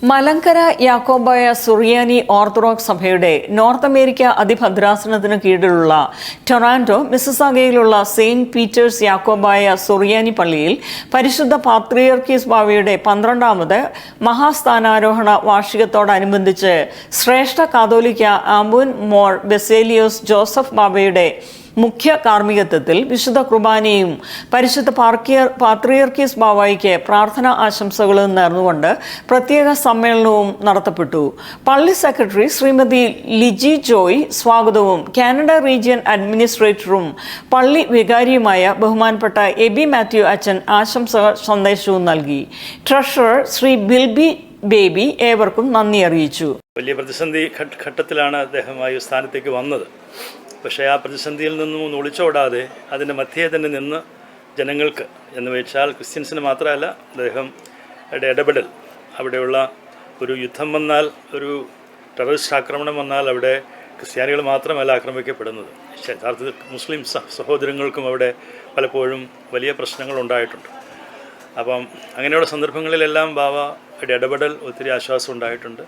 മലങ്കര യാക്കോബായ സുറിയാനി orthodox സഭയുടെ north America അതിഭദ്രാസനത്തിന് കീഴിലുള്ള Toronto മിസിസാഗയിലുള്ള Saint Peter's Yakobaya സുറിയാനി പള്ളിയിൽ പരിശുദ്ധ പാത്രിയർക്കീസ് ബാവയുടെ 12ാമത് മഹാസ്ഥാനാരോഹണ വാർഷികത്തോടനുബന്ധിച്ച് ശ്രേഷ്ഠ കാതോലിക്ക ആംബുൻ മോർ ബെസേലിയോസ് ജോസഫ് ബാബയുടെ മുഖ്യ കാർമ്മികത്വത്തിൽ വിശുദ്ധ കുർബാനയും പരിശുദ്ധ പാത്രിയർക്കീസ് ബാവായിക്ക് പ്രാർത്ഥനാ ആശംസകളും നേർന്നുകൊണ്ട് പ്രത്യേക സമ്മേളനവും നടത്തപ്പെട്ടു. പള്ളി സെക്രട്ടറി ശ്രീമതി ലിജി ജോയ് സ്വാഗതവും കാനഡ റീജിയൻ അഡ്മിനിസ്ട്രേറ്ററും പള്ളി വികാരിയുമായ ബഹുമാനപ്പെട്ട എബി മാത്യു അച്ഛൻ ആശംസ സന്ദേശവും നൽകി. ട്രഷറർ ശ്രീ ബിൽബി ബേബി ഏവർക്കും നന്ദി അറിയിച്ചു. വലിയ പ്രതിസന്ധി ഘട്ടത്തിലാണ് അദ്ദേഹം ആ സ്ഥാനത്തേക്ക് വന്നത്. പക്ഷേ ആ പ്രതിസന്ധിയിൽ നിന്നും ഒളിച്ചോടാതെ അതിൻ്റെ മധ്യേ തന്നെ നിന്ന് ജനങ്ങൾക്ക് എന്ന് വെച്ചാൽ ക്രിസ്ത്യൻസിന് മാത്രമല്ല അദ്ദേഹം ഇടപെടൽ, അവിടെയുള്ള ഒരു യുദ്ധം വന്നാൽ, ഒരു ടെററിസ്റ്റ് ആക്രമണം വന്നാൽ അവിടെ ക്രിസ്ത്യാനികൾ മാത്രമല്ല ആക്രമിക്കപ്പെടുന്നത്, യഥാർത്ഥത്തിൽ മുസ്ലിം സഹോദരങ്ങൾക്കും അവിടെ പലപ്പോഴും വലിയ പ്രശ്നങ്ങൾ ഉണ്ടായിട്ടുണ്ട്. അപ്പം അങ്ങനെയുള്ള സന്ദർഭങ്ങളിലെല്ലാം ബാവയുടെ ഇടപെടൽ ഒത്തിരി ആശ്വാസം ഉണ്ടായിട്ടുണ്ട്.